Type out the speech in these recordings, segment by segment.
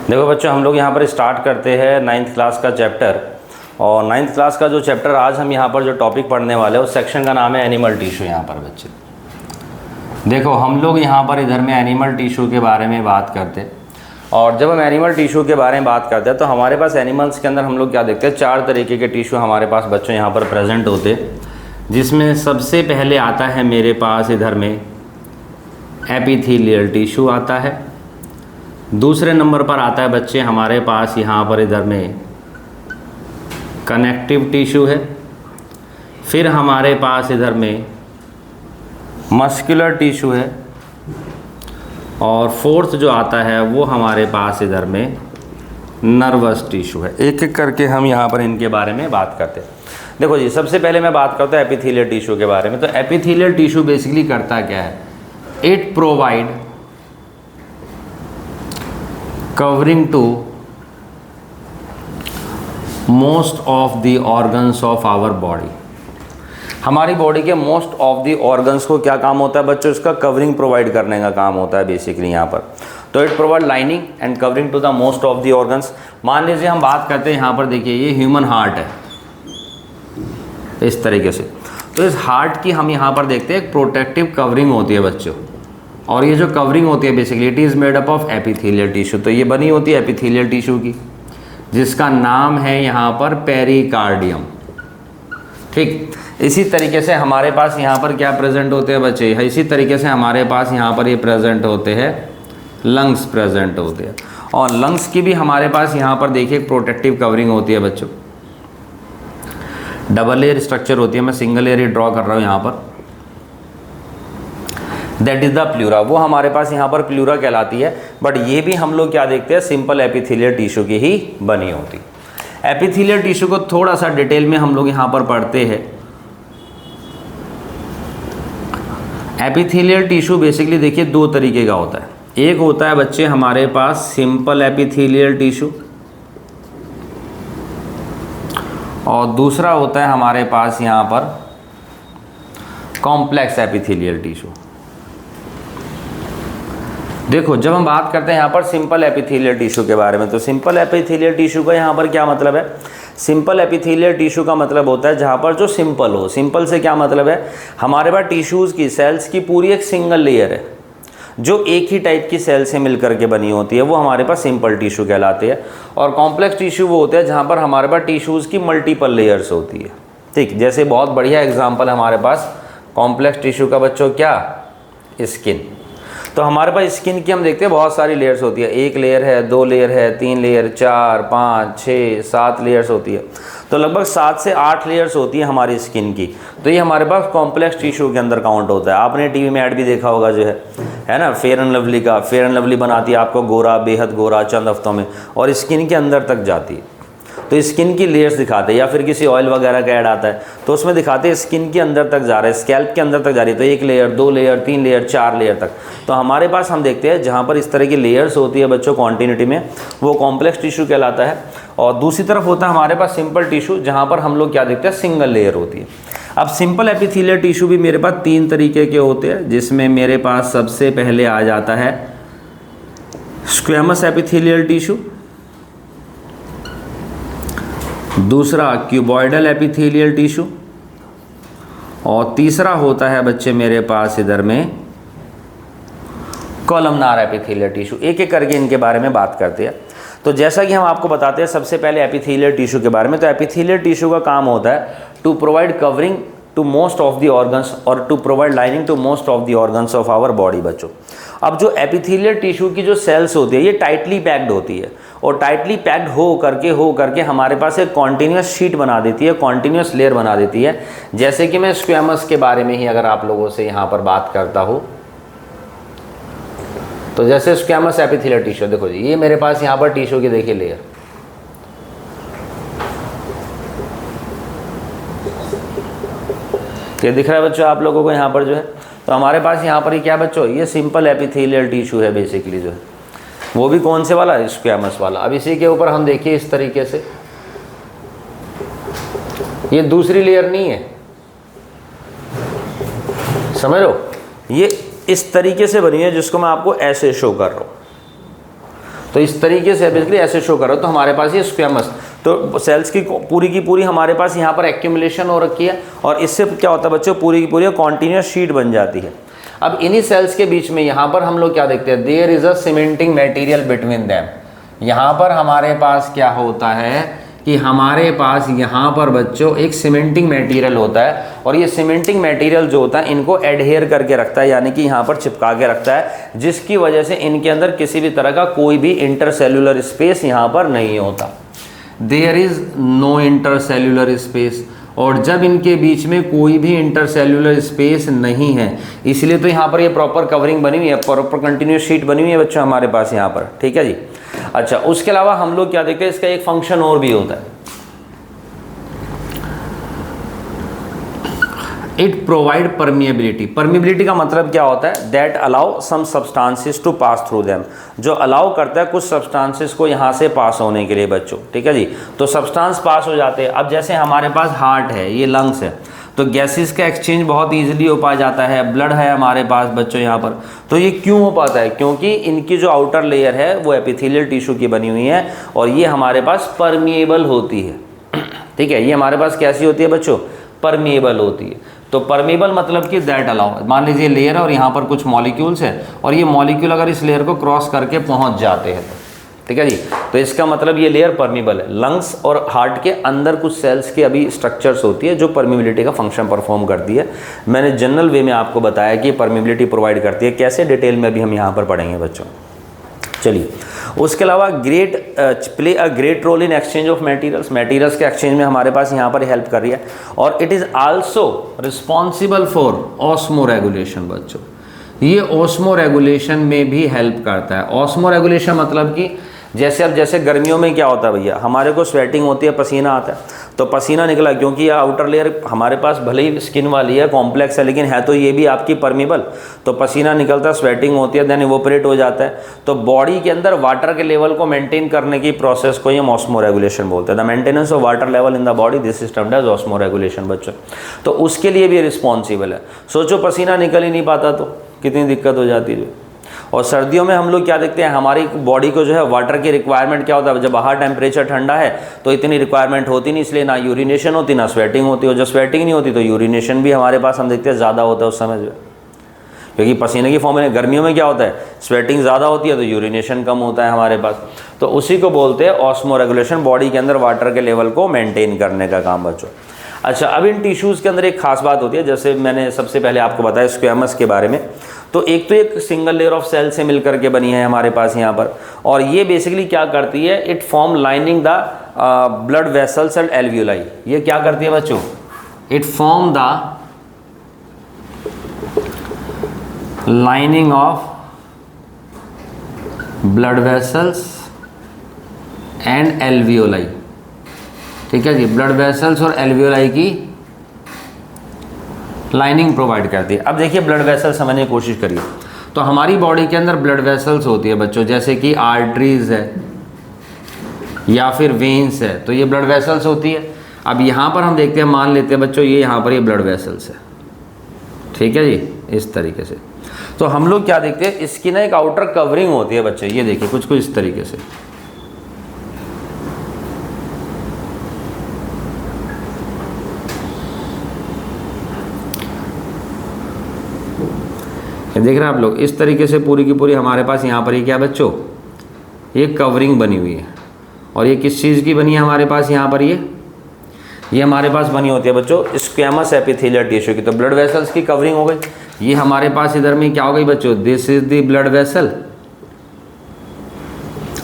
देखो बच्चों, हम लोग यहाँ पर स्टार्ट करते हैं 9th क्लास का चैप्टर। और 9th क्लास का जो चैप्टर आज हम यहाँ पर जो टॉपिक पढ़ने वाले हैं उस सेक्शन का नाम है एनिमल टिश्यू। यहाँ पर बच्चे देखो, हम लोग यहाँ पर इधर में एनिमल टिश्यू के बारे में बात करते हैं। और जब हम एनिमल टिश्यू के बारे में बात करते हैं तो हमारे पास एनिमल्स के अंदर हम लोग क्या देखते हैं, 4 तरीके के टिश्यू हमारे पास बच्चों यहाँ पर प्रेजेंट होते हैं। जिसमें सबसे पहले आता है मेरे पास इधर में एपिथेलियल टिश्यू आता है। दूसरे नंबर पर आता है बच्चे हमारे पास यहाँ पर इधर में कनेक्टिव टिश्यू है। फिर हमारे पास इधर में मस्कुलर टिश्यू है। और फोर्थ जो आता है वो हमारे पास इधर में नर्वस टिश्यू है। एक एक करके हम यहाँ पर इनके बारे में बात करते हैं। देखो जी, सबसे पहले मैं बात करता हूँ एपिथेलियल टिश्यू के बारे में। तो एपिथेलियल टिश्यू बेसिकली करता क्या है, it provide covering to most of the organs of our body. हमारी बॉडी के मोस्ट ऑफ द ऑर्गन्स को क्या काम होता है बच्चों, इसका कवरिंग प्रोवाइड करने का काम होता है बेसिकली यहाँ पर। तो it provide lining and covering to the most of the organs. मान लीजिए हम बात करते हैं यहाँ पर, देखिए ये ह्यूमन हार्ट है इस तरीके से। तो इस हार्ट की हम यहाँ पर देखते हैं एक प्रोटेक्टिव कवरिंग होती है बच्चों। और ये जो कवरिंग होती है basically it is made up of epithelial tissue. तो ये बनी होती है एपिथेलियल टिश्यू की, जिसका नाम है यहाँ पर पेरिकार्डियम। ठीक, इसी तरीके से हमारे पास यहाँ पर क्या प्रेजेंट होते हैं बच्चे, इसी तरीके से हमारे पास यहाँ पर ये प्रेजेंट होते हैं लंग्स प्रेजेंट होते हैं। और लंग्स की भी हमारे पास यहाँ पर देखिए एक प्रोटेक्टिव कवरिंग होती है बच्चों। डबल लेयर स्ट्रक्चर होती है, मैं सिंगल लेयर ही ड्रॉ कर रहा हूँ यहाँ पर। दैट इज़ द प्लूरा, वो हमारे पास यहाँ पर प्लूरा कहलाती है। बट ये भी हम लोग क्या देखते हैं, सिंपल एपिथेलियल टिश्यू की ही बनी होती। एपिथेलियल टिश्यू को थोड़ा सा डिटेल में हम लोग यहाँ पर पढ़ते हैं। एपिथेलियल टिश्यू बेसिकली देखिए 2 तरीके का होता है। एक होता है बच्चे हमारे पास सिंपल एपिथेलियल टिश्यू, और दूसरा होता है हमारे पास यहाँ पर कॉम्प्लेक्स एपिथेलियल टिश्यू। देखो, जब हम बात करते हैं यहाँ पर सिंपल एपिथेलियल टिश्यू के बारे में, तो सिंपल एपिथेलियल टिश्यू का यहाँ पर क्या मतलब है, सिंपल एपिथेलियल टिश्यू का मतलब होता है जहाँ पर जो सिंपल हो। सिंपल से क्या मतलब है, हमारे पास टिश्यूज़ की सेल्स की पूरी एक सिंगल लेयर है जो एक ही टाइप की सेल से मिलकर के बनी होती है, वो हमारे पास सिंपल टिश्यू कहलाते हैं। और कॉम्प्लेक्स टिश्यू वो होते हैं जहाँ पर हमारे पास टिश्यूज़ की मल्टीपल लेयर्स होती है। ठीक, जैसे बहुत बढ़िया एग्जाम्पल हमारे पास कॉम्प्लेक्स टिश्यू का बच्चों क्या, स्किन। तो हमारे पास स्किन की हम देखते हैं बहुत सारी लेयर्स होती है। 1 लेयर है, 2 लेयर है, 3 लेयर, 4, 5, 6, 7 लेयर्स होती है। तो लगभग 7 से 8 लेयर्स होती है हमारी स्किन की। तो ये हमारे पास कॉम्प्लेक्स टिश्यू के अंदर काउंट होता है। आपने टीवी में ऐड भी देखा होगा जो है ना, फेयर एंड लवली का। फेयर एंड लवली बनाती है आपको गोरा, बेहद गोरा चंद हफ्तों में, और स्किन के अंदर तक जाती है। तो स्किन की लेयर्स दिखाते हैं, या फिर किसी ऑयल वगैरह का ऐड आता है तो उसमें दिखाते हैं स्किन के अंदर तक जा रहा है, स्कैल्प के अंदर तक जा रही है। तो 1 लेयर, 2 लेयर, 3 लेयर, 4 लेयर तक। तो हमारे पास हम देखते हैं जहाँ पर इस तरह की लेयर्स होती है बच्चों कॉन्टिन्यूटी में, वो कॉम्प्लेक्स टिश्यू कहलाता है। और दूसरी तरफ होता है हमारे पास सिंपल टिश्यू, जहाँ पर हम लोग क्या देखते हैं, सिंगल लेयर होती है। अब सिंपल एपिथेलियल टिश्यू भी मेरे पास 3 तरीके के होते हैं, जिसमें मेरे पास सबसे पहले आ जाता है स्क्वेमस एपिथेलियल टिश्यू, दूसरा क्यूबॉइडल एपिथेलियल टिश्यू, और तीसरा होता है बच्चे मेरे पास इधर में कॉलमनार एपिथेलियल टिश्यू। एक एक करके इनके बारे में बात करते हैं। तो जैसा कि हम आपको बताते हैं सबसे पहले एपिथेलियल टिश्यू के बारे में। तो एपिथेलियल टिश्यू का काम होता है to provide covering to most of the organs और to provide lining to most of the organs of our body बच्चों। अब जो एपिथेलियल टिश्यू की जो सेल्स होती है ये टाइटली पैक्ड होती है, और टाइटली पैक्ड हो करके हमारे पास एक कॉन्टिन्यूस शीट बना देती है, कॉन्टिन्यूस लेयर बना देती है। जैसे कि मैं स्क्वेमस के बारे में ही अगर आप लोगों से यहाँ पर बात करता हूँ, तो जैसे स्क्वेमस एपिथेलियल टिश्यू, देखो जी ये मेरे पास यहाँ पर टिश्यू की देखिए लेयर, ये दिख रहा है बच्चों आप लोगों को यहाँ पर जो है। तो हमारे पास यहाँ पर ये क्या बच्चों, ये सिंपल एपिथेलियल टिश्यू है बेसिकली जो है, वो भी कौन से वाला, स्क्वेमस वाला। अब इसी के ऊपर हम देखिए इस तरीके से, ये दूसरी लेयर नहीं है, समझ लो, ये इस तरीके से बनी है जिसको मैं आपको ऐसे शो कर रहा हूँ। तो इस तरीके से बेसिकली ऐसे शो करो। तो हमारे पास ये स्क्वेमस, तो सेल्स की पूरी हमारे पास यहाँ पर एक्यूमुलेशन हो रखी है और इससे क्या होता है बच्चों, पूरी की पूरी कॉन्टिन्यूस शीट बन जाती है। अब इन्हीं सेल्स के बीच में यहाँ पर हम लोग क्या देखते हैं, there is a cementing material between them. यहाँ पर हमारे पास क्या होता है कि हमारे पास यहाँ पर बच्चों एक सीमेंटिंग मटेरियल होता है और ये सीमेंटिंग मटेरियल जो होता है इनको एडहेयर करके रखता है, यानी कि यहाँ पर चिपका के रखता है, जिसकी वजह से इनके अंदर किसी भी तरह का कोई भी इंटरसेल्यूलर स्पेस यहाँ पर नहीं होता। There is no intercellular space, और जब इनके बीच में कोई भी इंटरसेल्यूलर स्पेस नहीं है, इसलिए तो यहाँ पर ये प्रॉपर कवरिंग बनी हुई है, प्रॉपर कंटिन्यूस शीट बनी हुई है बच्चों हमारे पास यहाँ पर, ठीक है जी। अच्छा, उसके अलावा हम लोग क्या देखते हैं, इसका एक फंक्शन और भी होता है, इट प्रोवाइड परमिएबिलिटी। परमिएबिलिटी का मतलब क्या होता है, that allow some substances to pass through them, जो अलाउ करता है कुछ सब्सटेंसेस को यहाँ से पास होने के लिए बच्चों, ठीक है जी। तो सब्सटेंस पास हो जाते हैं। अब जैसे हमारे पास हार्ट है, ये लंग्स है, तो गैसेस का एक्सचेंज बहुत ईजिली हो पा जाता है। ब्लड है हमारे पास बच्चों यहाँ पर, तो ये क्यों हो पाता है, क्योंकि इनकी जो आउटर लेयर है वो एपिथेलियल टिश्यू की बनी हुई है और ये हमारे पास परमिएबल होती है, ठीक है। ये हमारे पास कैसी होती है बच्चों, परमिएबल होती है। तो परमिएबल मतलब कि दैट अलाउ, मान लीजिए लेयर है और यहाँ पर कुछ मॉलिक्यूल्स है और ये मॉलिक्यूल अगर इस लेयर को क्रॉस करके पहुँच जाते हैं, ठीक है जी, तो इसका मतलब ये लेयर परमिएबल है। लंग्स और हार्ट के अंदर कुछ सेल्स की अभी स्ट्रक्चर्स होती है जो परमिएबिलिटी का फंक्शन परफॉर्म करती है। मैंने जनरल वे में आपको बताया कि परमिएबिलिटी प्रोवाइड करती है, कैसे डिटेल में अभी हम यहाँ पर पढ़ेंगे बच्चों। चलिए, उसके अलावा play a great role in exchange of materials के एक्सचेंज में हमारे पास यहाँ पर हेल्प कर रही है। और it is also responsible for osmo regulation बच्चों, ये ऑस्मो रेगुलेशन में भी हेल्प करता है। ऑस्मो रेगुलेशन मतलब कि जैसे गर्मियों में क्या होता है भैया, हमारे को स्वेटिंग होती है, पसीना आता है, तो पसीना निकला, क्योंकि यह आउटर लेयर हमारे पास भले ही स्किन वाली है, कॉम्प्लेक्स है, लेकिन है तो ये भी आपकी परमिएबल, तो पसीना निकलता है, स्वेटिंग होती है, देन इवोपरेट हो जाता है। तो बॉडी के अंदर वाटर के लेवल को मेंटेन करने की प्रोसेस को ये ऑस्मो रेगुलेशन बोलते हैं। The maintenance of water level in the body, this is termed as osmoregulation बच्चों। तो उसके लिए भी रिस्पॉन्सिबल है। सोचो पसीना निकल ही नहीं पाता तो कितनी दिक्कत हो जाती है। और सर्दियों में हम लोग क्या देखते हैं, हमारी बॉडी को जो है वाटर की रिक्वायरमेंट क्या होता है, जब बाहर टेम्परेचर ठंडा है तो इतनी रिक्वायरमेंट होती नहीं, इसलिए ना यूरिनेशन होती ना स्वेटिंग होती, और जब स्वेटिंग नहीं होती तो यूरिनेशन भी हमारे पास हम देखते हैं ज़्यादा होता है उस समय जो, क्योंकि पसीने की फॉर्म में गर्मियों में क्या होता है, स्वेटिंग ज़्यादा होती है तो यूरिनेशन कम होता है हमारे पास। तो उसी को बोलते हैं ऑस्मो रेगुलेशन, बॉडी के अंदर वाटर के लेवल को मेंटेन करने का काम बच्चों। अच्छा, अब इन टिश्यूज़ के अंदर एक खास बात होती है, जैसे मैंने सबसे पहले आपको बताया स्क्वेमस के बारे में, तो एक सिंगल लेयर ऑफ सेल से मिलकर के बनी है हमारे पास यहाँ पर, और ये बेसिकली क्या करती है, it form lining the blood vessels and alveoli. ये क्या करती है बच्चों, it form the lining of blood vessels and alveoli, ठीक है जी, ब्लड वेसल्स और एल्वियोलाई की लाइनिंग प्रोवाइड करती है। अब देखिए ब्लड वेसल समझने की कोशिश करिए, तो हमारी बॉडी के अंदर ब्लड वेसल्स होती है बच्चों, जैसे कि आर्टरीज है या फिर वेन्स है, तो ये ब्लड वेसल्स होती है। अब यहाँ पर हम देखते हैं, मान लेते हैं बच्चों ये यहाँ पर ये ब्लड वेसल्स है, ठीक है जी, इस तरीके से। तो हम लोग क्या देखते हैं, इसकी ना एक आउटर कवरिंग होती है बच्चों, ये देखिए कुछ इस तरीके से, देख रहे हैं आप लोग, इस तरीके से पूरी की पूरी हमारे पास यहाँ पर ये क्या बच्चों, ये कवरिंग बनी हुई है। और ये किस चीज़ की बनी है हमारे पास यहाँ पर, ये हमारे पास बनी होती है बच्चों स्क्वेमस एपिथेलियल टिश्यू की। तो ब्लड वेसल्स की कवरिंग हो गई, ये हमारे पास इधर में क्या हो गई बच्चों, this is the blood vessel,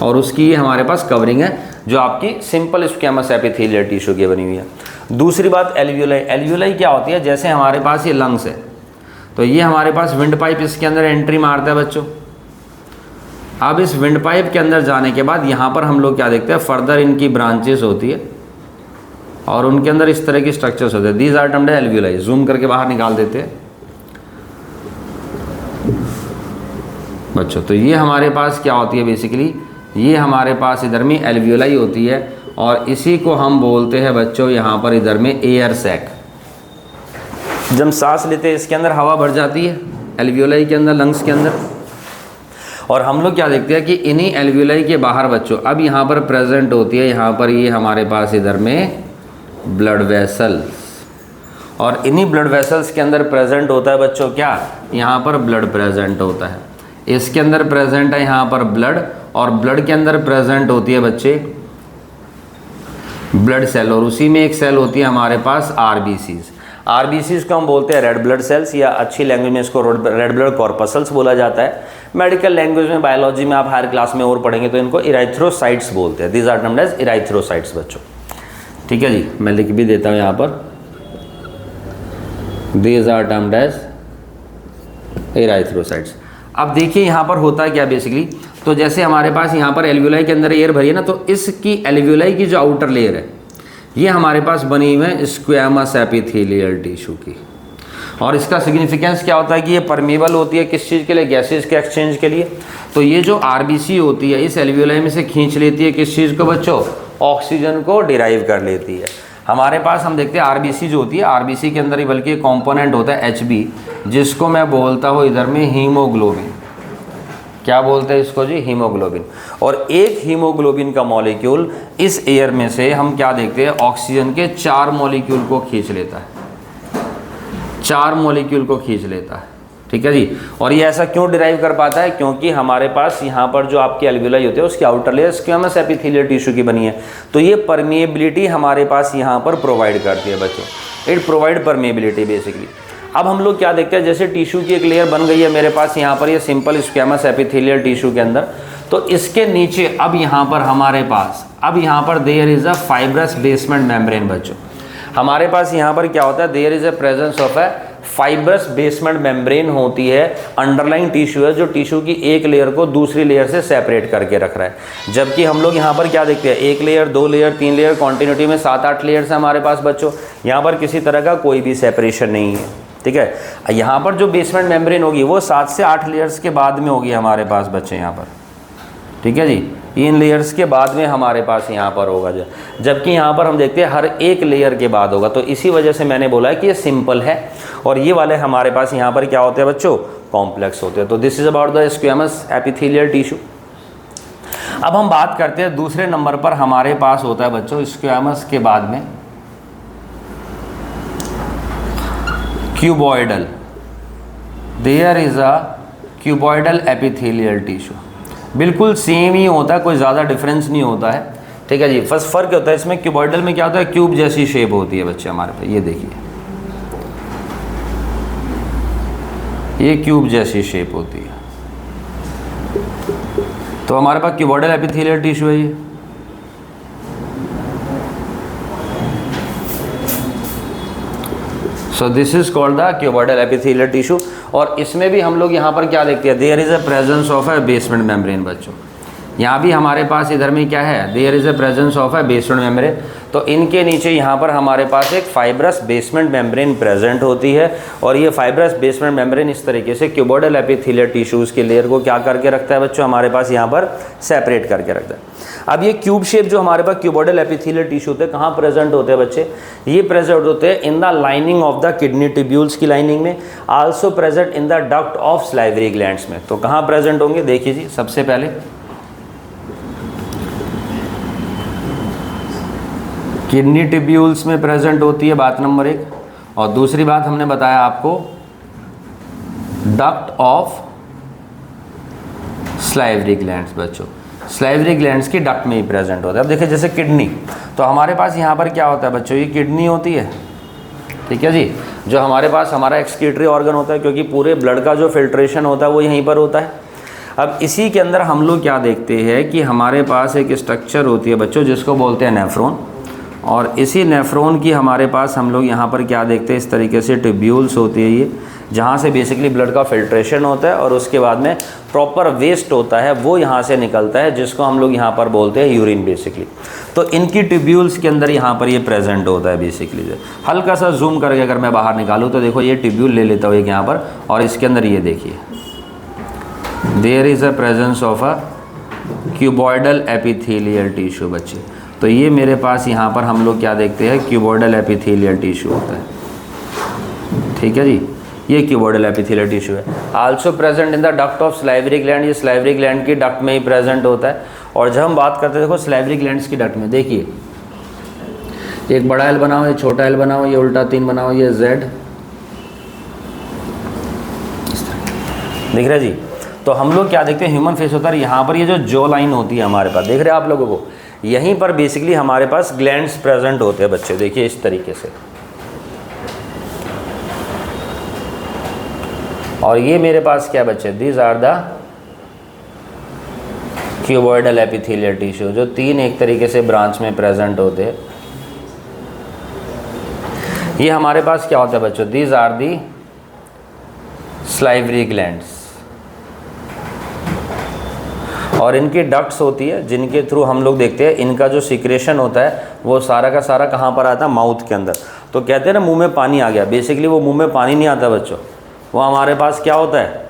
और उसकी ये हमारे पास कवरिंग है जो आपकी सिंपल स्क्वेमस एपिथेलियल टिश्यू की बनी हुई है। दूसरी बात एल्वियोलाई, एल्वियोलाई क्या होती है, जैसे हमारे पास ये लंग्स है, तो ये हमारे पास विंड पाइप इसके अंदर एंट्री मारता है बच्चों। अब इस विंड पाइप के अंदर जाने के बाद यहाँ पर हम लोग क्या देखते हैं, फर्दर इनकी ब्रांचेस होती है और उनके अंदर इस तरह की स्ट्रक्चर्स होते हैं, these are termed alveoli. Zoom करके बाहर निकाल देते हैं बच्चों। तो ये हमारे पास क्या होती है बेसिकली, ये हमारे पास इधर में एल्वियोलाई होती है और इसी को हम बोलते हैं बच्चों यहाँ पर इधर में एयर सैक। जब सांस लेते हैं इसके अंदर हवा भर जाती है एल्वियोलाई के अंदर, लंग्स के अंदर, और हम लोग क्या देखते हैं कि इन्हीं एल्वियोलाई के बाहर बच्चों अब यहाँ पर प्रेजेंट होती है यहाँ पर ये हमारे पास इधर में ब्लड वेसल्स, और इन्हीं ब्लड वेसल्स के अंदर प्रेजेंट होता है बच्चों क्या, यहाँ पर ब्लड प्रेजेंट होता है, इसके अंदर प्रेजेंट है यहाँ पर ब्लड, और ब्लड के अंदर प्रेजेंट होती है बच्चे ब्लड सेल, और उसी में एक सेल होती है हमारे पास आरबीसीज। आरबीसीज को हम बोलते हैं रेड ब्लड सेल्स, या अच्छी लैंग्वेज में इसको रेड ब्लड कॉर्पसल्स बोला जाता है। मेडिकल लैंग्वेज में बायोलॉजी में आप हायर क्लास में और पढ़ेंगे तो इनको इराइथ्रोसाइट्स बोलते हैं। दीज आर टर्म्ड एज इराइथ्रोसाइट्स बच्चों, ठीक है जी। मैं लिख भी देता हूँ यहाँ पर, दीज आर टर्म्ड एज इराइथ्रोसाइट्स। अब देखिए यहाँ पर होता क्या बेसिकली, तो जैसे हमारे पास यहाँ पर एल्वियोलाई के अंदर एयर भरी है ना, तो इसकी एल्वियोलाई की जो आउटर लेयर है ये हमारे पास बनी हुई है स्क्वैमस एपिथेलियल टिश्यू की, और इसका सिग्निफिकेंस क्या होता है कि ये परमेबल होती है किस चीज़ के लिए, गैसेज के एक्सचेंज के लिए। तो ये जो आरबीसी होती है इस एल्वियोलाई में से खींच लेती है किस चीज़ को बच्चों, ऑक्सीजन को डिराइव कर लेती है। हमारे पास हम देखते हैं आरबीसी जो होती है, आरबीसी के अंदर ही बल्कि एक कॉम्पोनेंट होता है एचबी, जिसको मैं बोलता हूँ इधर में हीमोग्लोबिन। क्या बोलते हैं इसको जी, हीमोग्लोबिन। और एक हीमोग्लोबिन का मॉलिक्यूल इस एयर में से हम क्या देखते हैं, ऑक्सीजन के 4 मॉलिक्यूल को खींच लेता है, 4 मॉलिक्यूल को खींच लेता है, ठीक है जी। और ये ऐसा क्यों डिराइव कर पाता है, क्योंकि हमारे पास यहाँ पर जो आपकी एल्वियोलाई होती है उसकी outer layer squamous epithelial tissue की बनी है, तो ये परमेबिलिटी हमारे पास यहाँ पर प्रोवाइड करती है बच्चों, इट प्रोवाइड परमेबिलिटी बेसिकली। अब हम लोग क्या देखते हैं, जैसे टिश्यू की एक लेयर बन गई है मेरे पास यहाँ पर ये सिंपल स्क्वैमस एपिथेलियल टिश्यू के अंदर, तो इसके नीचे अब यहाँ पर हमारे पास अब यहाँ पर there is a fibrous basement membrane बच्चों। हमारे पास यहाँ पर क्या होता है, there is a presence of a fibrous basement membrane होती है, अंडरलाइंग टिश्यू है जो टिश्यू की एक लेयर को दूसरी लेयर से सेपरेट करके रख रहा है। जबकि हम लोग यहाँ पर क्या देखते हैं, 1 लेयर 2 लेयर 3 लेयर कॉन्टिन्यूटी में 7-8 लेयर्स है हमारे पास बच्चों, यहाँ पर किसी तरह का कोई भी सेपरेशन नहीं है, ठीक है। यहाँ पर जो बेसमेंट मेम्ब्रेन होगी वो 7 से 8 लेयर्स के बाद में होगी हमारे पास बच्चे यहाँ पर, ठीक है जी, इन लेयर्स के बाद में हमारे पास यहाँ पर होगा, जबकि यहाँ पर हम देखते हैं हर एक लेयर के बाद होगा। तो इसी वजह से मैंने बोला है कि ये सिंपल है, और ये वाले हमारे पास यहाँ पर क्या होते हैं बच्चों, कॉम्प्लेक्स होते हैं। तो this is about the squamous epithelial tissue. अब हम बात करते हैं दूसरे नंबर पर हमारे पास होता है बच्चों स्क्वैमस के बाद में cuboidal. There is a cuboidal epithelial tissue, बिल्कुल सेम ही होता है, कोई ज़्यादा डिफरेंस नहीं होता है, ठीक है जी। फर्स्ट फ़र्क होता है इसमें, क्यूबॉइडल में क्या होता है, क्यूब जैसी शेप होती है बच्चे हमारे पास, ये देखिए ये क्यूब जैसी शेप होती है, तो हमारे पास क्यूबॉइडल एपिथेलियल टिश्यू है ये। So this is called the cuboidal epithelial tissue, और इसमें भी हम लोग यहाँ पर क्या देखते हैं, there is a presence of a basement membrane बच्चों। यहाँ भी हमारे पास इधर में क्या है, there is a presence of a basement membrane, तो इनके नीचे यहाँ पर हमारे पास एक फाइब्रस बेसमेंट मेम्ब्रेन प्रेजेंट होती है, और ये फाइब्रस बेसमेंट मेम्ब्रेन इस तरीके से क्यूबॉइडल एपिथेलियल टिश्यूज़ के लेयर को क्या करके रखता है बच्चों, हमारे पास यहाँ पर सेपरेट करके रखता है। अब ये क्यूब शेप जो हमारे पास क्यूबॉइडल एपिथेलियल टिश्यू होते हैं कहाँ प्रेजेंट होते हैं बच्चे, ये प्रेजेंट होते हैं in the lining of the kidney tubules की लाइनिंग में, also present in the duct of salivary glands में। तो कहाँ प्रेजेंट होंगे, देखिए जी, सबसे पहले किडनी ट्यूब्यूल्स में प्रेजेंट होती है, बात नंबर 1, और दूसरी बात हमने बताया आपको डक्ट ऑफ सलाइवरी ग्लैंड्स बच्चों, सलाइवरी ग्लैंड्स की डक्ट में ही प्रेजेंट होता है। अब देखिए जैसे किडनी, तो हमारे पास यहाँ पर क्या होता है बच्चों, ये किडनी होती है, ठीक है जी, जो हमारे पास हमारा एक्सक्रीटरी ऑर्गन होता है, क्योंकि पूरे ब्लड का जो फिल्ट्रेशन होता है वो यहीं पर होता है। अब इसी के अंदर हम लोग क्या देखते हैं कि हमारे पास एक स्ट्रक्चर होती है बच्चों जिसको बोलते हैं नेफ्रॉन, और इसी नेफ्रॉन की हमारे पास हम लोग यहाँ पर क्या देखते हैं, इस तरीके से ट्यूब्यूल्स होती है ये, जहाँ से बेसिकली ब्लड का फिल्ट्रेशन होता है, और उसके बाद में प्रॉपर वेस्ट होता है वो यहाँ से निकलता है, जिसको हम लोग यहाँ पर बोलते हैं यूरिन बेसिकली। तो इनकी ट्यूब्यूल्स के अंदर यहाँ पर ये प्रेजेंट होता है बेसिकली। हल्का सा जूम करके अगर मैं बाहर निकालूँ तो देखो ये ट्यूब्यूल ले लेता हूँ एक यहाँ पर, और इसके अंदर ये देखिए there is a presence of a cuboidal epithelial tissue बच्चे। तो ये मेरे पास यहाँ पर हम लोग क्या देखते हैं, क्यूबॉइडल एपिथेलियल टिश्यू होता है, ठीक है जी। ये क्यूबॉइडल एपिथेलियल टिश्यू है। Also present in the duct of salivary gland, ये सलाइवरी ग्लैंड की डक्ट में ही प्रेजेंट होता है। और जब हम बात करते हैं देखो सलाइवरी ग्लैंड्स की डक्ट में, देखिए एक बड़ा एल बनाओ, ये छोटा एल बनाओ, ये उल्टा 3 बनाओ, ये जेड, दिख रहा है जी। तो हम लोग क्या देखते हैं, ह्यूमन फेस होता है, यहाँ पर ये जो जॉ लाइन होती है हमारे पास, देख रहे हैं आप लोगों को, यहीं पर बेसिकली हमारे पास ग्लैंड्स प्रेजेंट होते हैं बच्चे, देखिए इस तरीके से। और ये मेरे पास क्या बच्चे, these are the cuboidal epithelial tissue, जो 3 एक तरीके से ब्रांच में प्रेजेंट होते हैं। ये हमारे पास क्या होता है बच्चों, these are the salivary glands, और इनकी डक्ट्स होती है जिनके थ्रू हम लोग देखते हैं इनका जो सिक्रेशन होता है वो सारा का सारा कहाँ पर आता है, माउथ के अंदर। तो कहते हैं ना मुंह में पानी आ गया, बेसिकली वो मुंह में पानी नहीं आता बच्चों, वो हमारे पास क्या होता है,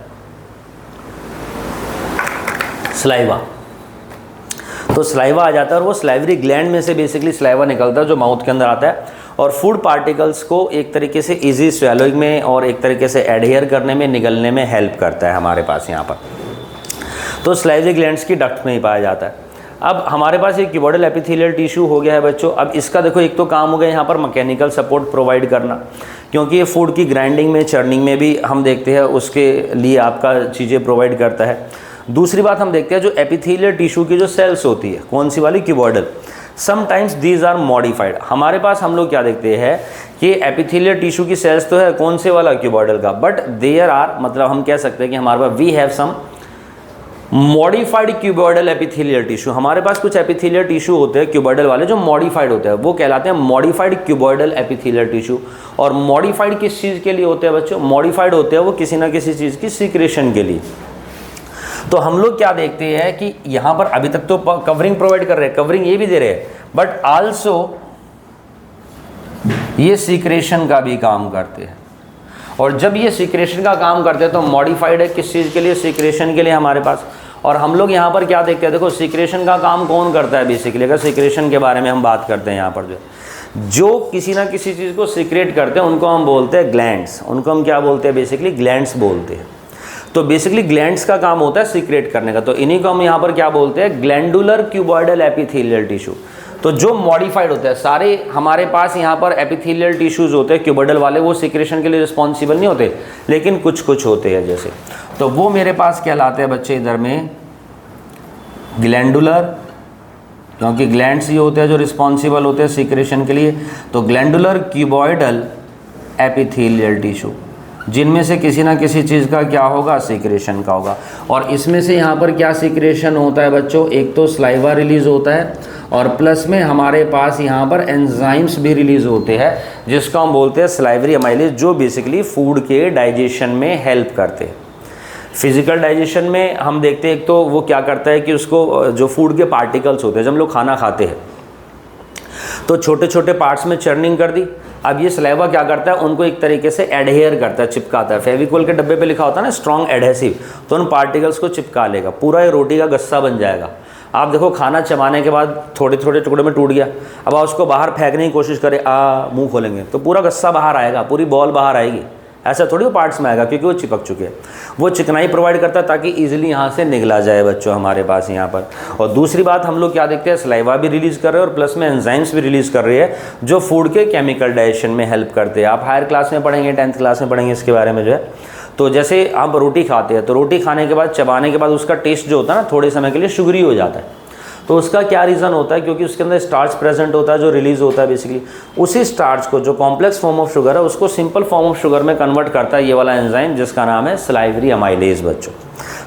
सलाइवा। तो सलाइवा आ जाता है और वो सलाइवरी ग्लैंड में से बेसिकली सलाइवा निकलता है जो माउथ के अंदर आता है, और फूड पार्टिकल्स को एक तरीके से इजी स्वेलोइंग में और एक तरीके से एडहेयर करने में, निगलने में हेल्प करता है हमारे पास यहाँ पर। तो सलाइवरी ग्लैंड्स की डक्ट में ही पाया जाता है। अब हमारे पास एक क्यूबॉइडल एपिथेलियल टिश्यू हो गया है बच्चों। अब इसका देखो एक तो काम हो गया यहाँ पर मैकेनिकल सपोर्ट प्रोवाइड करना, क्योंकि ये फूड की ग्राइंडिंग में, चर्निंग में भी हम देखते हैं उसके लिए आपका चीज़ें प्रोवाइड करता है। दूसरी बात हम देखते हैं जो एपिथेलियल टिश्यू की जो सेल्स होती है, कौन सी वाली, cuboidal, sometimes these are modified. हमारे पास हम लोग क्या देखते हैं कि एपिथेलियल टिश्यू की सेल्स तो है कौन से वाला, क्यूबॉइडल का, बट देयर आर, मतलब हम कह सकते हैं कि हमारे पास we have some modified cuboidal epithelial tissue. हमारे पास कुछ एपिथेलियल टिश्यू होते हैं क्यूबॉइडल वाले जो मॉडिफाइड होते हैं, वो कहलाते हैं मॉडिफाइड क्यूबॉइडल एपिथेलियल टिश्यू। और मॉडिफाइड किस चीज़ के लिए होते हैं बच्चों, मॉडिफाइड होते हैं वो किसी ना किसी चीज़ की सीक्रेशन के लिए। तो हम लोग क्या देखते हैं कि यहाँ पर अभी तक तो कवरिंग प्रोवाइड कर रहे हैं, कवरिंग ये भी दे रहे हैं, बट आल्सो ये सीक्रेशन का भी काम करते हैं। और जब ये सीक्रेशन का काम करते हैं तो मॉडिफाइड है किस चीज़ के लिए, सीक्रेशन के लिए हमारे पास। और हम लोग यहाँ पर क्या देखते हैं, देखो सीक्रेशन का काम कौन करता है बेसिकली, अगर सीक्रेशन के बारे में हम बात करते हैं यहाँ पर जो किसी ना किसी चीज़ को सीक्रेट करते हैं उनको हम बोलते हैं ग्लैंड्स, उनको हम क्या बोलते हैं, बेसिकली ग्लैंड्स बोलते हैं। तो बेसिकली ग्लैंड्स का काम होता है सीक्रेट करने का, तो इन्हीं को हम यहाँ पर क्या बोलते हैं, ग्लैंडुलर क्यूबॉइडल एपिथेलियल टिश्यू। तो जो मॉडिफाइड होता है, सारे हमारे पास यहाँ पर एपिथेलियल टिश्यूज होते हैं क्यूबॉइडल वाले, वो सीक्रेशन के लिए रिस्पॉन्सिबल नहीं होते, लेकिन कुछ कुछ होते हैं जैसे, तो वो मेरे पास कहलाते हैं बच्चे इधर में ग्लैंडुलर, क्योंकि ग्लैंड्स ये होते हैं जो रिस्पॉन्सिबल होते हैं सीक्रेशन के लिए। तो ग्लैंडुलर क्यूबॉइडल एपिथेलियल टिश्यू, जिनमें से किसी ना किसी चीज़ का क्या होगा, सीक्रेशन का होगा। और इसमें से यहाँ पर क्या सीक्रेशन होता है बच्चों, एक तो सलाइवा रिलीज होता है और प्लस में हमारे पास यहाँ पर एंजाइम्स भी रिलीज होते हैं जिसको हम बोलते हैं सलाइवरी अमाइलेज, जो बेसिकली फूड के डाइजेशन में हेल्प करते हैं। फिजिकल डाइजेशन में हम देखते हैं एक तो वो क्या करता है कि उसको जो फूड के पार्टिकल्स होते हैं, जब हम लोग खाना खाते हैं तो छोटे छोटे पार्ट्स में चर्निंग कर दी। अब ये सलाइवा क्या करता है, उनको एक तरीके से एडहेयर करता है, चिपकाता है। फेविकोल के डब्बे पे लिखा होता है ना स्ट्रॉन्ग एडहेसिव, तो उन पार्टिकल्स को चिपका लेगा, पूरा ये रोटी का गस्सा बन जाएगा। आप देखो खाना चबाने के बाद थोड़े थोड़े टुकड़े में टूट गया, अब आप उसको बाहर फेंकने की कोशिश करें, मुंह खोलेंगे तो पूरा गस्सा बाहर आएगा, पूरी बॉल बाहर आएगी, ऐसा थोड़ी वो पार्ट्स में आएगा क्योंकि वो चिपक चुके हैं। वो चिकनाई प्रोवाइड करता है ताकि इजीली यहाँ से निकला जाए बच्चों हमारे पास यहाँ पर। और दूसरी बात हम लोग क्या देखते हैं, सलाइवा भी रिलीज़ कर रहे हैं और प्लस में एंजाइम्स भी रिलीज़ कर रही है जो फूड के केमिकल डाइजेशन में हेल्प करते हैं। आप हायर क्लास में पढ़ेंगे, 10th क्लास में पढ़ेंगे इसके बारे में जो है। तो जैसे आप रोटी खाते हैं तो रोटी खाने के बाद, चबाने के बाद उसका टेस्ट जो होता है ना थोड़े समय के लिए शुगरी हो जाता है। तो उसका क्या रीज़न होता है, क्योंकि उसके अंदर स्टार्च प्रेजेंट होता है जो रिलीज़ होता है बेसिकली। उसी स्टार्च को जो कॉम्प्लेक्स फॉर्म ऑफ शुगर है उसको सिंपल फॉर्म ऑफ शुगर में कन्वर्ट करता है ये वाला एंजाइम जिसका नाम है सलाइवरी अमाइलेज बच्चों।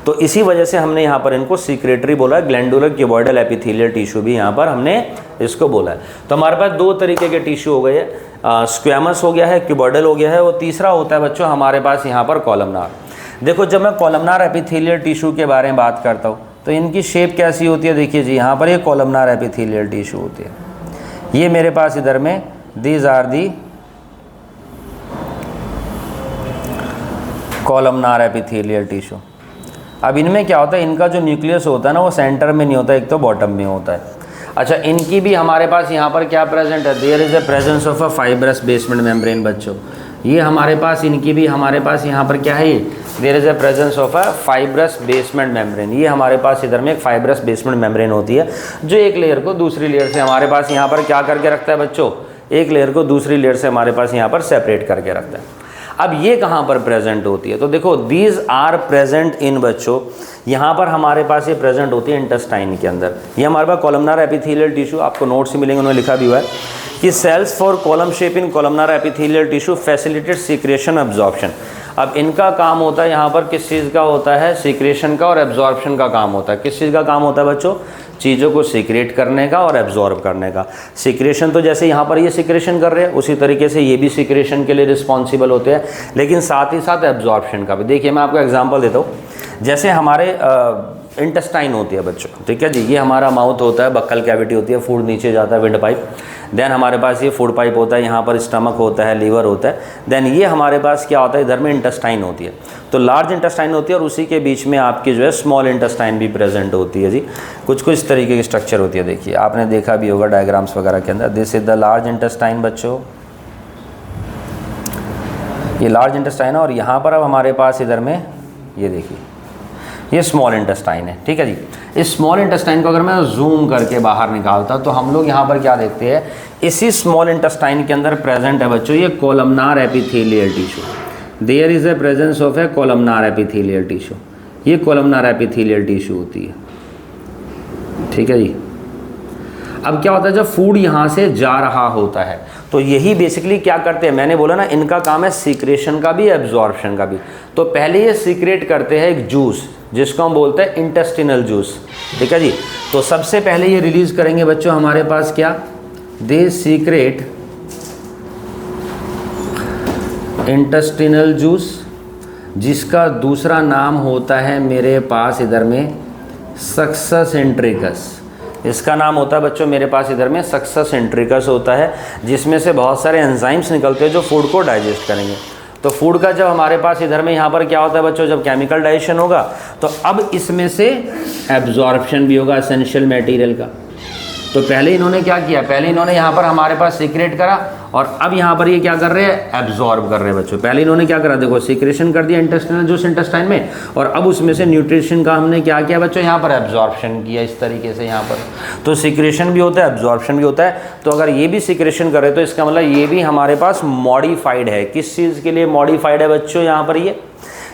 तो इसी वजह से हमने यहाँ पर इनको सीक्रेटरी बोला है, ग्लैंडुलर क्यूबॉइडल एपिथेलियल टिश्यू भी यहाँ पर हमने इसको बोला है। तो हमारे पास दो तरीके के टिश्यू हो गए हैं, स्क्वैमस हो गया है, क्यूबॉइडल हो गया है, और तीसरा होता है बच्चों हमारे पास यहाँ पर कॉलमनार। देखो जब मैं कॉलमनार एपिथेलियल टिश्यू के बारे में बात करता हूँ तो इनकी शेप कैसी होती है, देखिए जी यहाँ पर ये कॉलमनार एपिथेलियल टिश्यू होती है। ये मेरे पास इधर में these are the columnar epithelial tissue. अब इनमें क्या होता है, इनका जो न्यूक्लियस होता है ना वो सेंटर में नहीं होता, एक तो बॉटम में होता है। अच्छा, इनकी भी हमारे पास यहाँ पर क्या प्रेजेंट है, there is a presence of a fibrous basement membrane बच्चों। ये हमारे पास इनकी भी हमारे पास यहाँ पर क्या है, there is a presence of a fibrous basement membrane. ये हमारे पास इधर में एक फाइब्रस बेसमेंट मेम्ब्रेन होती है जो एक लेयर को दूसरी लेयर से हमारे पास यहाँ पर क्या करके रखता है बच्चों, एक लेयर को दूसरी लेयर से हमारे पास यहाँ पर सेपरेट करके रखता है। अब ये कहाँ पर प्रेजेंट होती है, तो देखो दीज आर प्रेजेंट इन बच्चों, यहाँ पर हमारे पास ये प्रेजेंट होती है इंटेस्टाइन के अंदर। ये हमारे पास कॉलमनार एपिथेलियल टिश्यू, आपको नोट्स ही मिलेंगे, उन्होंने लिखा भी हुआ है कि cells for column shape in columnar epithelial tissue facilitate secretion absorption. अब इनका काम होता है यहाँ पर किस चीज़ का होता है, सीक्रेशन का और एब्जॉर्प्शन का काम होता है। किस चीज़ का काम होता है बच्चों, चीज़ों को सीक्रेट करने का और एब्जॉर्ब करने का। सीक्रेशन तो जैसे यहाँ पर ये सीक्रेशन कर रहे हैं उसी तरीके से ये भी सीक्रेशन के लिए रिस्पॉन्सिबल होते हैं, लेकिन साथ ही साथ एब्जॉर्प्शन का भी। देखिए मैं आपको एग्जांपल देता हूँ, जैसे हमारे इंटेस्टाइन होती है बच्चों, ठीक है जी, ये हमारा माउथ होता है, बक्कल कैविटी होती है, फूड नीचे जाता है, विंड पाइप। देन हमारे पास ये फूड पाइप होता है, यहाँ पर स्टमक होता है, लीवर होता है। देन ये हमारे पास क्या होता है, इधर में इंटेस्टाइन होती है, तो लार्ज इंटेस्टाइन होती है और उसी के बीच में आपकी जो है स्मॉल इंटेस्टाइन भी प्रेजेंट होती है जी। कुछ कुछ तरीके की स्ट्रक्चर होती है, देखिए आपने देखा भी होगा डायग्राम्स वगैरह के अंदर। This is the large intestine बच्चों, ये लार्ज इंटेस्टाइन है और यहाँ पर अब हमारे पास इधर में ये देखिए ये स्मॉल इंटेस्टाइन है, ठीक है जी। इस स्मॉल इंटेस्टाइन को अगर मैं जूम करके बाहर निकालता तो हम लोग यहाँ पर क्या देखते हैं, इसी स्मॉल इंटेस्टाइन के अंदर प्रेजेंट है बच्चों ये columnar epithelial tissue. There is a presence of a columnar epithelial tissue, ये कोलमनार एपिथेलियल टिश्यू होती है, ठीक है जी। अब क्या होता है, जब फूड यहाँ से जा रहा होता है तो यही बेसिकली क्या करते हैं, मैंने बोला ना इनका काम है सीक्रेशन का भी एब्जॉर्प्शन का भी। तो पहले ये सीक्रेट करते हैं एक जूस जिसको हम बोलते हैं इंटेस्टिनल जूस, ठीक है जी। तो सबसे पहले ये रिलीज करेंगे बच्चों हमारे पास क्या, दे सीक्रेट इंटेस्टिनल जूस, जिसका दूसरा नाम होता है मेरे पास इधर में सक्सेस इंट्रिकस। इसका नाम होता है बच्चों मेरे पास इधर में सक्सेस इंट्रिकस होता है, जिसमें से बहुत सारे एंजाइम्स निकलते हैं जो फूड को डाइजेस्ट करेंगे। तो फूड का जब हमारे पास इधर में यहाँ पर क्या होता है बच्चों, जब केमिकल डाइजेशन होगा तो अब इसमें से एब्जॉर्प्शन भी होगा एसेंशियल मटेरियल का। तो पहले इन्होंने क्या किया, पहले इन्होंने यहाँ पर हमारे पास सीक्रेट करा और अब यहाँ पर ये क्या कर रहे हैं, एब्जॉर्ब कर रहे हैं बच्चों। पहले इन्होंने क्या करा, देखो सीक्रेशन कर दिया इंटेस्टिनल जूस इंटेस्टाइन में, और अब उसमें से न्यूट्रिशन का हमने क्या किया बच्चों, यहाँ पर एब्जॉर्प्शन किया इस तरीके से यहाँ पर। तो सीक्रेशन भी होता है, एब्जॉर्प्शन भी होता है। तो अगर ये भी सीक्रेशन करे तो इसका मतलब ये भी हमारे पास मॉडिफाइड है। किस चीज़ के लिए मॉडिफाइड है बच्चों, यहाँ पर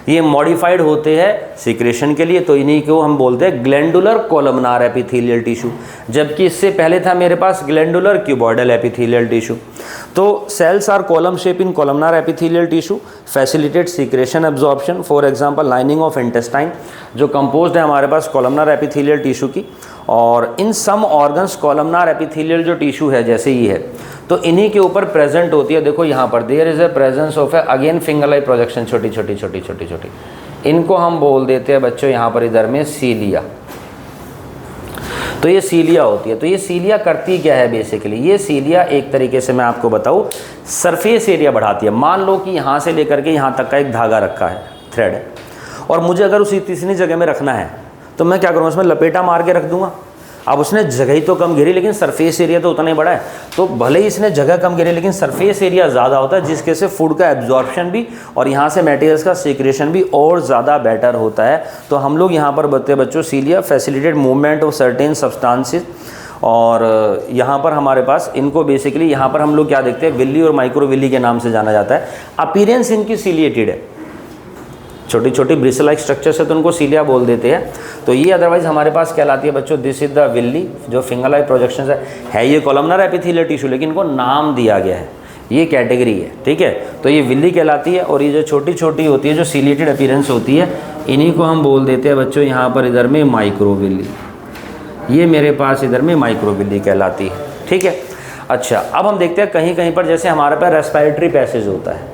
ये मॉडिफाइड होते हैं सीक्रेशन के लिए। तो इन्हीं को हम बोलते हैं ग्लैंडुलर कोलमनार एपिथेलियल टिश्यू, जबकि इससे पहले था मेरे पास ग्लैंडुलर क्यूबॉइडल एपिथेलियल टिश्यू। तो cells are column shape in columnar epithelial tissue facilitate secretion absorption. For example lining of intestine जो कंपोज्ड है हमारे पास कोलमनार एपिथेलियल टिश्यू की, और in some organs columnar epithelial जो टिश्यू है जैसे ये है तो इन्हीं के ऊपर प्रेजेंट होती है। देखो यहाँ पर there is a presence of a again finger like projection, छोटी छोटी छोटी छोटी छोटी, इनको हम बोल देते हैं बच्चों यहाँ पर इधर में सीलिया। तो ये सीलिया होती है। तो ये सीलिया करती क्या है बेसिकली, ये सीलिया एक तरीके से मैं आपको बताऊँ सरफेस एरिया बढ़ाती है। मान लो कि यहाँ से लेकर के यहाँ तक का एक धागा रखा है, थ्रेड है, और मुझे अगर उसी तीसरी जगह में रखना है तो मैं क्या करूँगा, उसमें लपेटा मार के रख दूंगा। अब उसने जगह ही तो कम घेरी लेकिन सरफेस एरिया तो उतना ही बड़ा है। तो भले ही इसने जगह कम घेरी लेकिन सरफेस एरिया ज़्यादा होता है, जिसके से फूड का एब्जॉर्प्शन भी और यहाँ से मटेरियल्स का सीक्रेशन भी और ज़्यादा बेटर होता है। तो हम लोग यहाँ पर बताते बच्चों cilia facilitate movement of certain substances. और यहाँ पर हमारे पास इनको बेसिकली यहाँ पर हम लोग क्या देखते हैं, विल्ली और माइक्रो विल्ली के नाम से जाना जाता है। अपीयरेंस इनकी सीलिएटेड है, छोटी छोटी ब्रिसल लाइक स्ट्रक्चर से तो उनको सीलिया बोल देते हैं। तो ये अदरवाइज हमारे पास कहलाती है बच्चों दिस इज द विल्ली, जो फिंगर लाइक प्रोजेक्शन है ये कोलमनार एपिथेलियल टिश्यू, लेकिन इनको नाम दिया गया है, ये कैटेगरी है, ठीक है। तो ये विल्ली कहलाती है, और ये जो छोटी छोटी होती है जो सीलिएटेड अपीयरेंस होती है इन्हीं को हम बोल देते हैं बच्चों यहाँ पर इधर में माइक्रो विल्ली। ये मेरे पास इधर में माइक्रो विल्ली कहलाती है, ठीक है। अच्छा, अब हम देखते हैं कहीं कहीं पर जैसे हमारे पास रेस्पिरेटरी पैसेज होता है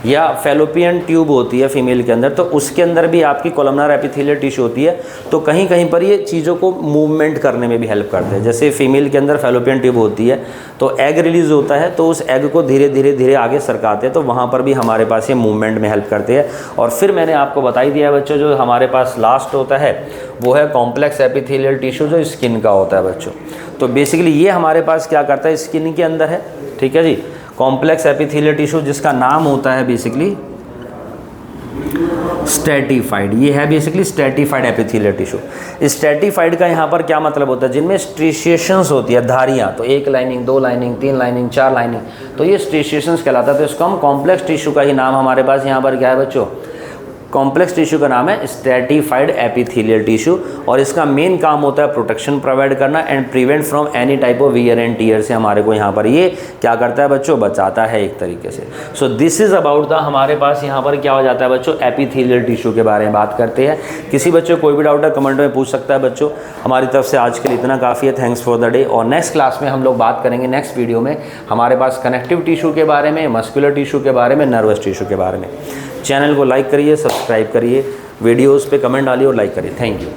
या फेलोपियन ट्यूब होती है फीमेल के अंदर, तो उसके अंदर भी आपकी कोलमनार एपिथेलियल टिश्यू होती है। तो कहीं कहीं पर ये चीज़ों को मूवमेंट करने में भी हेल्प करते हैं। जैसे फीमेल के अंदर फेलोपियन ट्यूब होती है तो एग रिलीज होता है, तो उस एग को धीरे धीरे धीरे आगे सरकाते हैं, तो वहाँ पर भी हमारे पास ये मूवमेंट में हेल्प करते हैं। और फिर मैंने आपको बता ही दिया बच्चों, जो हमारे पास लास्ट होता है वो है कॉम्प्लेक्स एपिथेलियल टिश्यू जो स्किन का होता है बच्चों। तो बेसिकली ये हमारे पास क्या करता है, स्किन के अंदर है, ठीक है जी। कॉम्प्लेक्स एपिथेलियल टिश्यू जिसका नाम होता है बेसिकली स्ट्रेटिफाइड, ये है basically stratified epithelial tissue. Stratified का यहाँ पर क्या मतलब होता है, जिनमें स्ट्रेशिएशंस होती है, धारियाँ, तो 1 लाइनिंग, 2 लाइनिंग, 3 लाइनिंग, 4 लाइनिंग, तो ये स्ट्रेशिएशंस कहलाता है। तो इसको हम कॉम्प्लेक्स टिश्यू का ही नाम हमारे पास यहाँ पर क्या है बच्चों, कॉम्प्लेक्स टिश्यू का नाम है स्ट्रेटिफाइड एपिथेलियल टिश्यू, और इसका मेन काम होता है प्रोटेक्शन प्रोवाइड करना and prevent from any type of wear and tear से हमारे को यहाँ पर ये क्या करता है बच्चों, बचाता है एक तरीके से। So this is about the, हमारे पास यहाँ पर क्या हो जाता है बच्चों, एपिथेलियल टिश्यू के बारे में बात करते हैं। किसी बच्चों कोई भी डाउट है कमेंट में पूछ सकता है बच्चों। हमारी तरफ से आज के लिए इतना काफ़ी है, थैंक्स फॉर द डे। और नेक्स्ट क्लास में हम लोग बात करेंगे, नेक्स्ट वीडियो में हमारे पास कनेक्टिव टिश्यू के बारे में, मस्कुलर टिश्यू के बारे में, नर्वस टिश्यू के बारे में। चैनल को लाइक करिए, सब्सक्राइब करिए, वीडियोस पे कमेंट डालिए और लाइक करिए। Thank you.